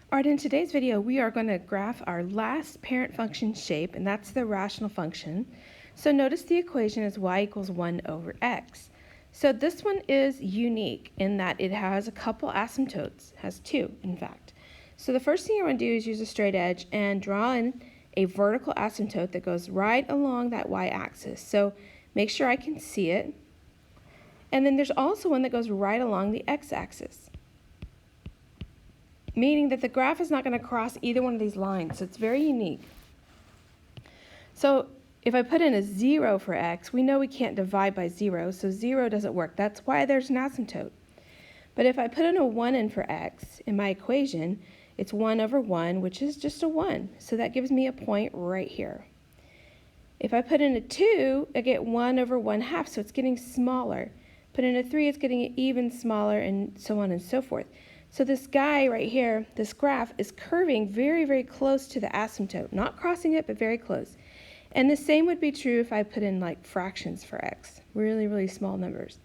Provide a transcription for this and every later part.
All right, in today's video, we are going to graph our last parent function shape, and that's the rational function. So notice the equation is y equals 1 over x. So this one is unique in that it has a couple asymptotes, has two, in fact. So the first thing you're going to do is use a straight edge and draw in a vertical asymptote that goes right along that y-axis. So make sure I can see it. And then there's also one that goes right along the x-axis, meaning that the graph is not going to cross either one of these lines, so it's very unique. So if I put in a 0 for x, we know we can't divide by 0, so 0 doesn't work. That's why there's an asymptote. But if I put in a 1 in for x in my equation, it's 1 over 1, which is just a 1, so that gives me a point right here. If I put in a 2, I get 1 over 1/2, so it's getting smaller. Put in a 3, it's getting even smaller, and so on and so forth. So this guy right here, this graph, is curving very, very close to the asymptote. Not crossing it, but very close. And the same would be true if I put in like fractions for x, really, really small numbers.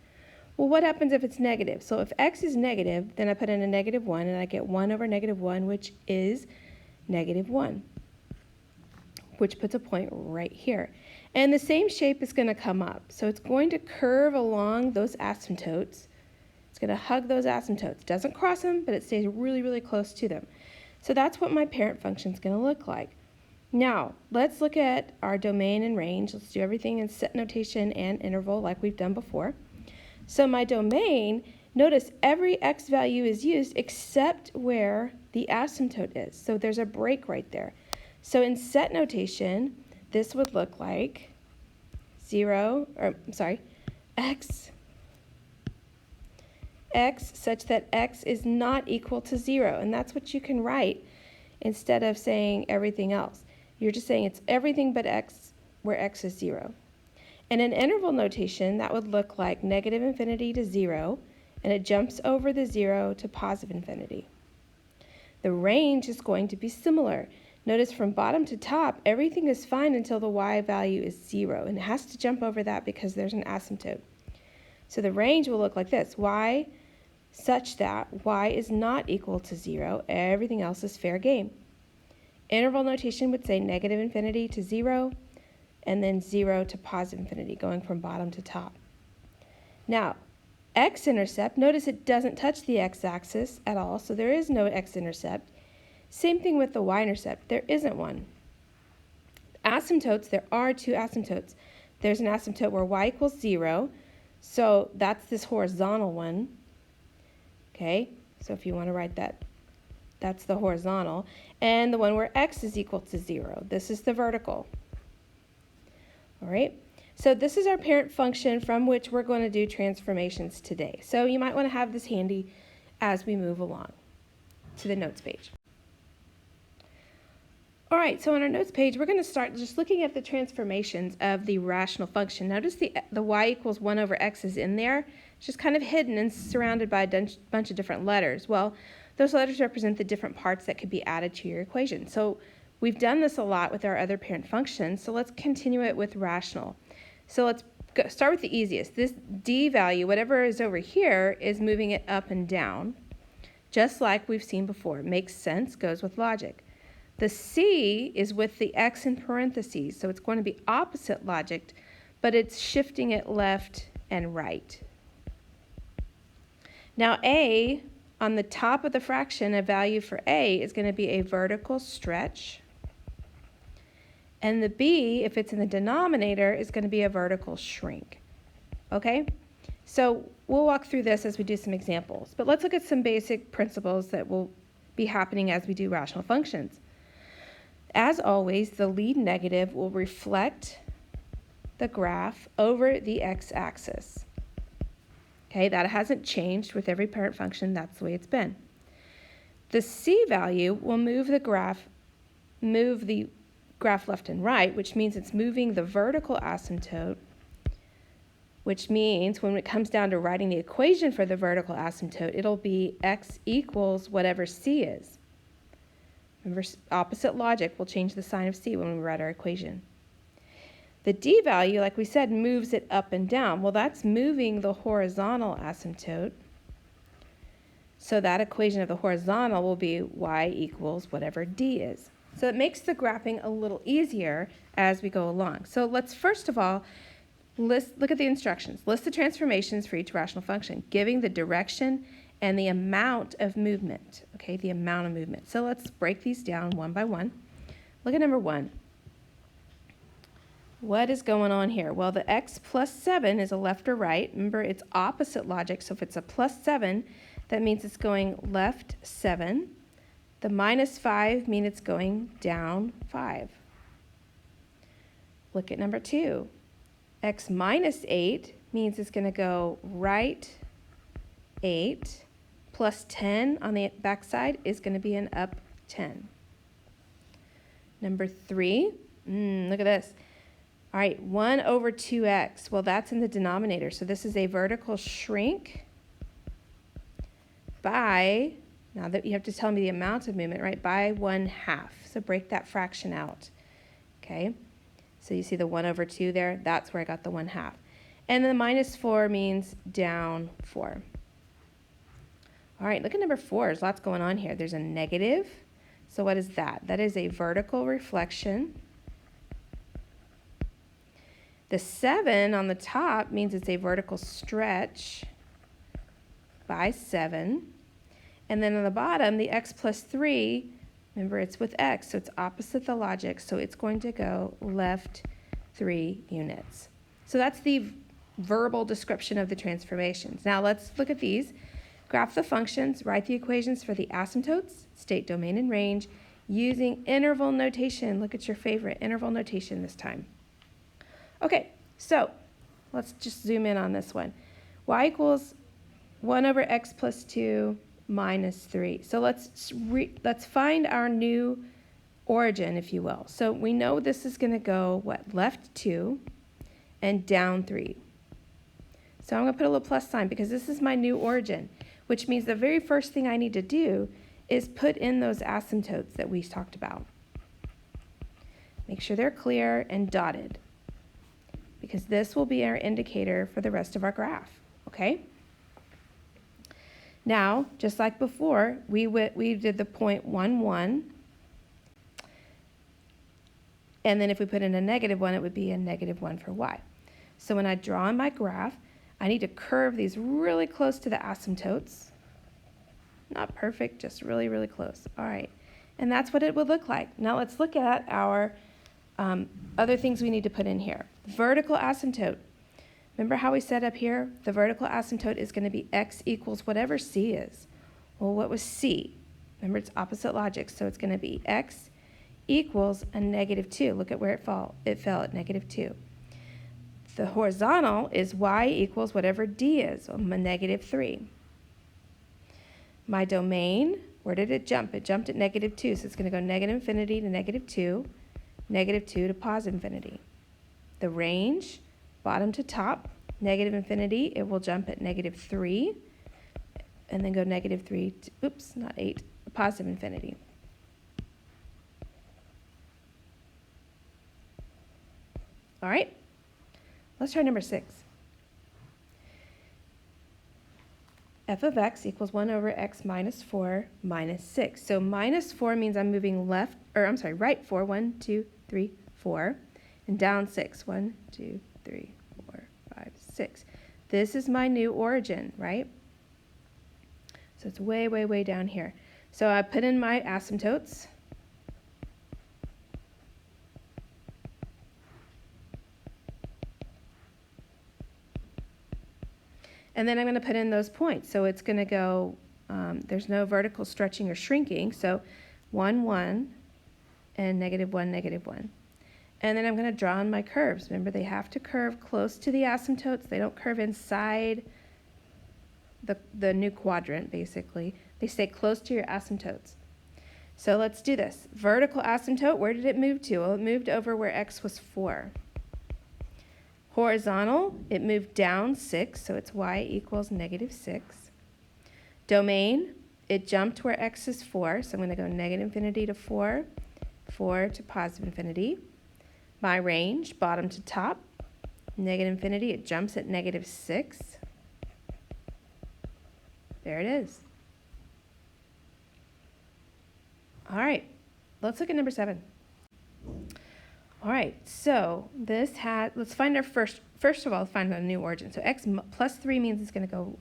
Well, what happens if it's negative? So if x is negative, then I put in a -1, and I get 1 over -1, which is -1, which puts a point right here. And the same shape is going to come up. So it's going to curve along those asymptotes. It's going to hug those asymptotes. Doesn't cross them, but it stays really, really close to them. So that's what my parent function is going to look like. Now, let's look at our domain and range. Let's do everything in set notation and interval like we've done before. So my domain, notice every x value is used except where the asymptote is. So there's a break right there. So in set notation, this would look like x such that x is not equal to 0. And that's what you can write instead of saying everything else. You're just saying it's everything but x where x is 0. And in interval notation, that would look like -infinity to 0, and it jumps over the 0 to +infinity. The range is going to be similar. Notice from bottom to top, everything is fine until the y value is 0, and it has to jump over that because there's an asymptote. So the range will look like this: y such that y is not equal to 0. Everything else is fair game. Interval notation would say -infinity to 0, and then 0 to +infinity, going from bottom to top. Now, x-intercept, notice it doesn't touch the x-axis at all, so there is no x-intercept. Same thing with the y-intercept. There isn't one. Asymptotes, there are two asymptotes. There's an asymptote where y equals 0, so that's this horizontal one. Okay, so if you want to write that, that's the horizontal. And the one where x is equal to 0. This is the vertical. All right, so this is our parent function from which we're going to do transformations today. So you might want to have this handy as we move along to the notes page. All right, so on our notes page, we're going to start just looking at the transformations of the rational function. Notice the y equals 1 over x is in there. It's just kind of hidden and surrounded by a bunch of different letters. Well, those letters represent the different parts that could be added to your equation. So we've done this a lot with our other parent functions, so let's continue it with rational. So let's start with the easiest. This d value, whatever is over here, is moving it up and down, just like we've seen before. It makes sense, goes with logic. The c is with the x in parentheses, so it's going to be opposite logic, but it's shifting it left and right. Now a, on the top of the fraction, a value for a is going to be a vertical stretch. And the b, if it's in the denominator, is going to be a vertical shrink. Okay? So we'll walk through this as we do some examples. But let's look at some basic principles that will be happening as we do rational functions. As always, the lead negative will reflect the graph over the x-axis. Okay, that hasn't changed with every parent function. That's the way it's been. The c value will move the graph left and right, which means it's moving the vertical asymptote, which means when it comes down to writing the equation for the vertical asymptote, it'll be x equals whatever c is. Remember, opposite logic will change the sign of c when we write our equation. The d value, like we said, moves it up and down. Well, that's moving the horizontal asymptote. So that equation of the horizontal will be y equals whatever d is. So it makes the graphing a little easier as we go along. So let's first of all look at the instructions. List the transformations for each rational function, giving the direction and the amount of movement. Okay, the amount of movement. So let's break these down one by one. Look at number 1. What is going on here? Well, the x plus 7 is a left or right. Remember, it's opposite logic. So if it's a plus 7, that means it's going left 7. The minus 5 means it's going down 5. Look at number 2. X minus 8 means it's going to go right 8 plus 10 on the back side is going to be an up 10. Number 3, look at this. All right, 1 over 2x. Well, that's in the denominator. So this is a vertical shrink by, now that you have to tell me the amount of movement, right, by 1/2. So break that fraction out, okay? So you see the 1 over 2 there? That's where I got the 1/2. And the minus 4 means down 4. All right, look at number 4. There's lots going on here. There's a negative. So what is that? That is a vertical reflection. The 7 on the top means it's a vertical stretch by 7. And then on the bottom, the x plus 3, remember it's with x, so it's opposite the logic, so it's going to go left 3 units. So that's the verbal description of the transformations. Now let's look at these. Graph the functions, write the equations for the asymptotes, state domain and range, using interval notation. Look at your favorite, interval notation this time. Okay, so let's just zoom in on this one. Y equals 1 over x plus 2 minus 3. So let's find our new origin, if you will. So we know this is going to go, what, left 2 and down 3. So I'm going to put a little plus sign because this is my new origin, which means the very first thing I need to do is put in those asymptotes that we talked about. Make sure they're clear and dotted, because this will be our indicator for the rest of our graph, okay? Now, just like before, we did the point 1, 1. And then if we put in a -1, it would be a -1 for y. So when I draw in my graph, I need to curve these really close to the asymptotes. Not perfect, just really, really close. All right, and that's what it would look like. Now let's look at our other things we need to put in here. Vertical asymptote. Remember how we said up here, the vertical asymptote is going to be x equals whatever c is. Well, what was c? Remember, it's opposite logic, so it's going to be x equals a -2. Look at where it fell. It fell at -2. The horizontal is y equals whatever d is, so I'm a -3. My domain, where did it jump? It jumped at -2, so it's going to go -infinity to -2, -2 to positive infinity. The range, bottom to top, -infinity, it will jump at -3, and then go -3 to, oops, not 8, positive infinity. All right, let's try number 6. F of x equals 1 over x minus 4 minus 6. So minus 4 means I'm moving left, or I'm sorry, right 4, 1, 2, 3, 4, and down 6, 1, 2, 3, 4, 5, 6. This is my new origin, right? So it's way, way, way down here. So I put in my asymptotes. And then I'm going to put in those points. So it's going to go, there's no vertical stretching or shrinking. So 1, 1, and -1, -1. And then I'm going to draw in my curves. Remember, they have to curve close to the asymptotes. They don't curve inside the new quadrant, basically. They stay close to your asymptotes. So let's do this. Vertical asymptote, where did it move to? Well, it moved over where x was 4. Horizontal, it moved down 6, so it's y equals -6. Domain, it jumped where x is 4, so I'm going to go -infinity to 4, 4 to positive infinity. My range, bottom to top, -infinity, it jumps at -6. There it is. All right, let's look at number 7. All right, so this let's find our first of all, find a new origin. So x plus 3 means it's going to go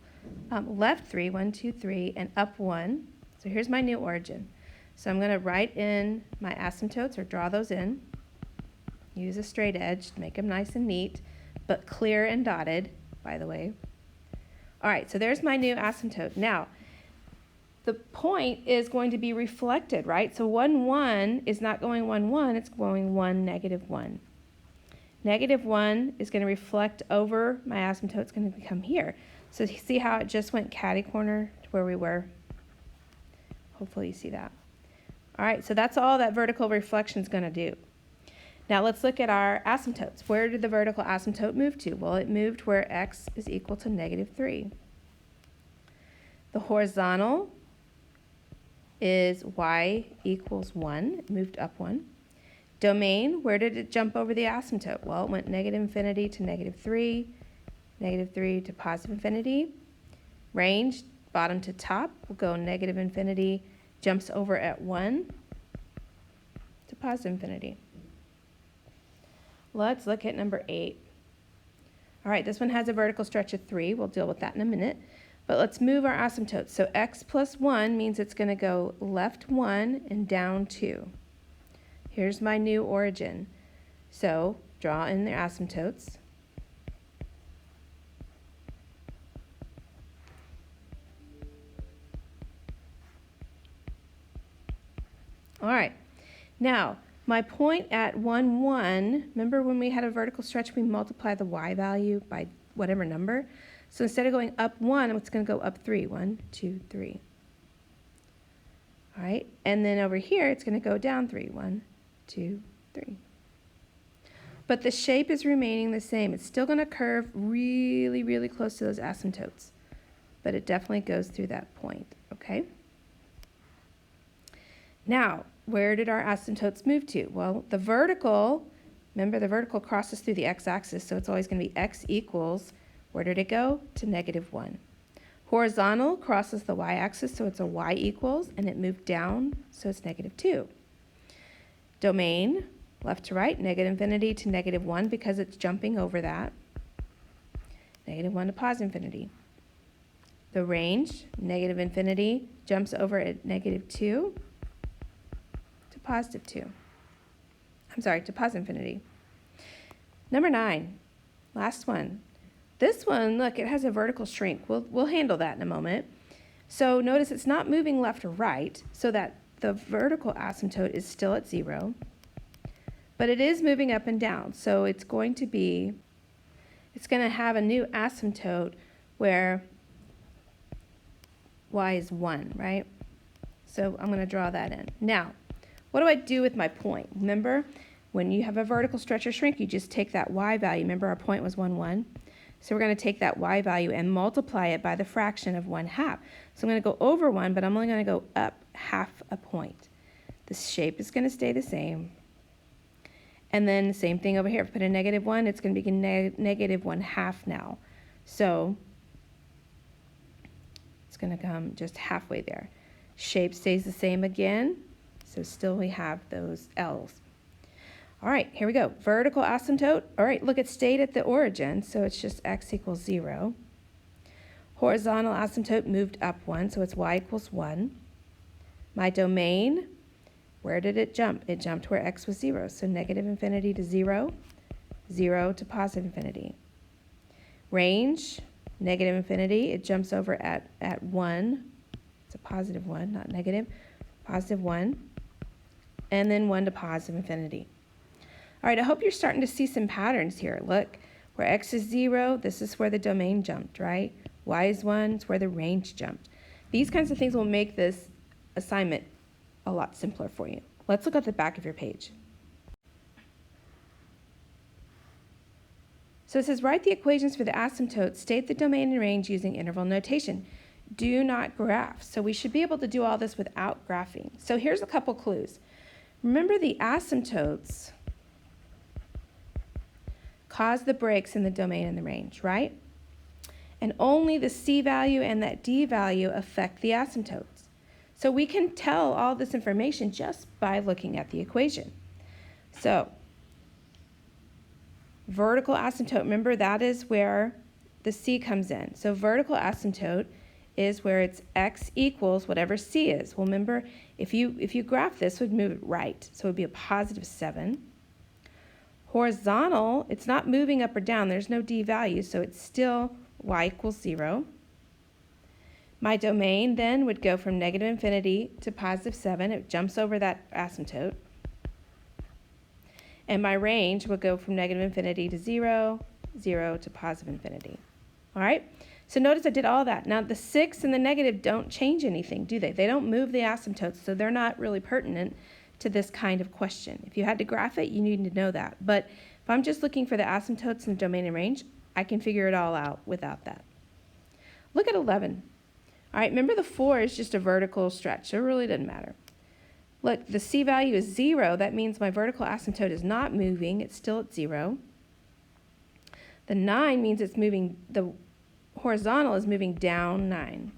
left 3, 1, 2, 3, and up 1. So here's my new origin. So I'm going to write in my asymptotes, or draw those in. Use a straight edge to make them nice and neat, but clear and dotted, by the way. All right, so there's my new asymptote. Now, the point is going to be reflected, right? So 1, 1 is not going 1, 1, it's going 1, negative 1. Negative 1 is going to reflect over my asymptote. It's going to become here. So see how it just went catty-corner to where we were? Hopefully you see that. All right, so that's all that vertical reflection is going to do. Now let's look at our asymptotes. Where did the vertical asymptote move to? Well, it moved where x is equal to negative 3. The horizontal is y equals 1. It moved up 1. Domain, where did it jump over the asymptote? Well, it went negative infinity to negative 3 to positive infinity. Range, bottom to top, will go negative infinity, jumps over at 1 to positive infinity. Let's look at number 8. All right, this one has a vertical stretch of 3. We'll deal with that in a minute. But let's move our asymptotes. So x plus 1 means it's going to go left 1 and down 2. Here's my new origin. So draw in their asymptotes. All right. Now, my point at 1, 1, remember when we had a vertical stretch, we multiply the y value by whatever number? So instead of going up 1, it's going to go up 3. 1, 2, 3. All right, and then over here, it's going to go down 3. 1, 2, 3. But the shape is remaining the same. It's still going to curve really, really close to those asymptotes. But it definitely goes through that point, okay? Now, where did our asymptotes move to? Well, the vertical, remember the vertical crosses through the x-axis, so it's always going to be x equals, where did it go? To negative 1. Horizontal crosses the y-axis, so it's a y equals, and it moved down, so it's negative 2. Domain, left to right, negative infinity to negative 1 because it's jumping over that. Negative 1 to positive infinity. The range, negative infinity, jumps over at negative 2 to positive 2. I'm sorry, to positive infinity. Number 9, last one. This one, look, it has a vertical shrink. We'll handle that in a moment. So notice it's not moving left or right, so that the vertical asymptote is still at 0. But it is moving up and down, so it's going to have a new asymptote where y is 1, right? So I'm going to draw that in. Now, what do I do with my point? Remember, when you have a vertical stretch or shrink, you just take that y value. Remember, our point was 1, 1. So we're going to take that y value and multiply it by the fraction of 1/2. So I'm going to go over 1, but I'm only going to go up half a point. The shape is going to stay the same. And then the same thing over here. If I put a negative 1, it's going to be negative 1/2 now. So it's going to come just halfway there. Shape stays the same again. So still we have those L's. All right, here we go. Vertical asymptote. All right, look, it stayed at the origin, so it's just x equals 0. Horizontal asymptote moved up 1, so it's y equals 1. My domain, where did it jump? It jumped where x was 0, so negative infinity to 0, 0 to positive infinity. Range, negative infinity, it jumps over at 1. It's a positive 1, not negative. Positive 1, and then 1 to positive infinity. All right, I hope you're starting to see some patterns here. Look, where x is 0, this is where the domain jumped, right? Y is 1, it's where the range jumped. These kinds of things will make this assignment a lot simpler for you. Let's look at the back of your page. So it says, write the equations for the asymptote, state the domain and range using interval notation. Do not graph. So we should be able to do all this without graphing. So here's a couple clues. Remember, the asymptotes cause the breaks in the domain and the range, right? And only the c value and that d value affect the asymptotes. So we can tell all this information just by looking at the equation. So vertical asymptote, remember that is where the c comes in. So vertical asymptote is where it's x equals whatever c is. Well, remember, if you graph this, would move it right. So it would be a positive 7. Horizontal, it's not moving up or down. There's no d value, so it's still y equals 0. My domain then would go from negative infinity to positive 7. It jumps over that asymptote. And my range would go from negative infinity to 0, 0 to positive infinity. All right? So notice I did all that. Now the 6 and the negative don't change anything, do they? They don't move the asymptotes, so they're not really pertinent to this kind of question. If you had to graph it, you need to know that. But if I'm just looking for the asymptotes and domain and range, I can figure it all out without that. Look at 11. All right, remember the 4 is just a vertical stretch, so it really doesn't matter. Look, the c value is 0. That means my vertical asymptote is not moving. It's still at 0. The 9 means it's moving, the horizontal is moving down 9.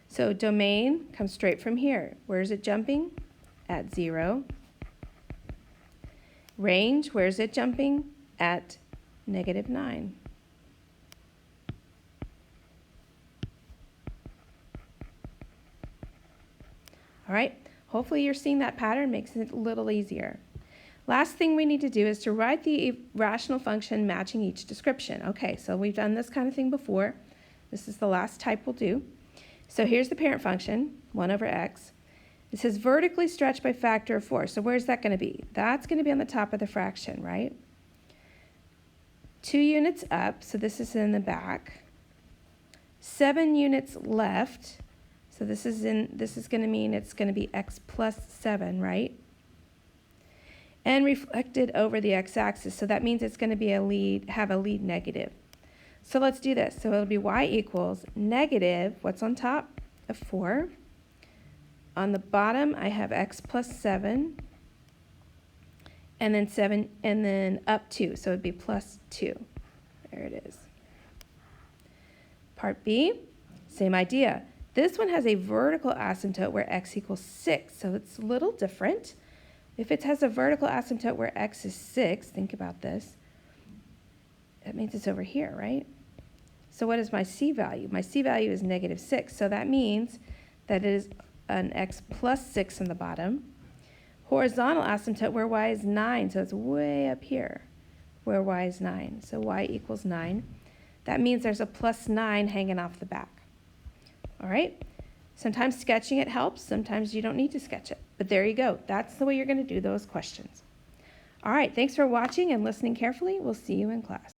So domain comes straight from here. Where is it jumping? At 0. Range, where is it jumping? At negative 9. All right, hopefully you're seeing that pattern, makes it a little easier. Last thing we need to do is to write the rational function matching each description. Okay, so we've done this kind of thing before. This is the last type we'll do. So here's the parent function, 1 over x. It says vertically stretched by factor of 4. So where's that going to be? That's going to be on the top of the fraction, right? 2 units up, so this is in the back. 7 units left. So this is going to mean it's going to be x plus 7, right? And reflected over the x-axis. So that means it's going to be have a lead negative. So let's do this. So it'll be y equals negative, what's on top? Of 4. On the bottom, I have x plus 7. And then 7, and then up 2. So it'd be plus 2. There it is. Part B, same idea. This one has a vertical asymptote where x equals 6, so it's a little different. If it has a vertical asymptote where x is 6, think about this, that means it's over here, right? So what is my c value? My c value is negative 6, so that means that it is an x plus 6 on the bottom. Horizontal asymptote where y is 9, so it's way up here where y is 9, so y equals 9. That means there's a plus 9 hanging off the back. All right, sometimes sketching it helps, sometimes you don't need to sketch it. But there you go, that's the way you're going to do those questions. All right, thanks for watching and listening carefully. We'll see you in class.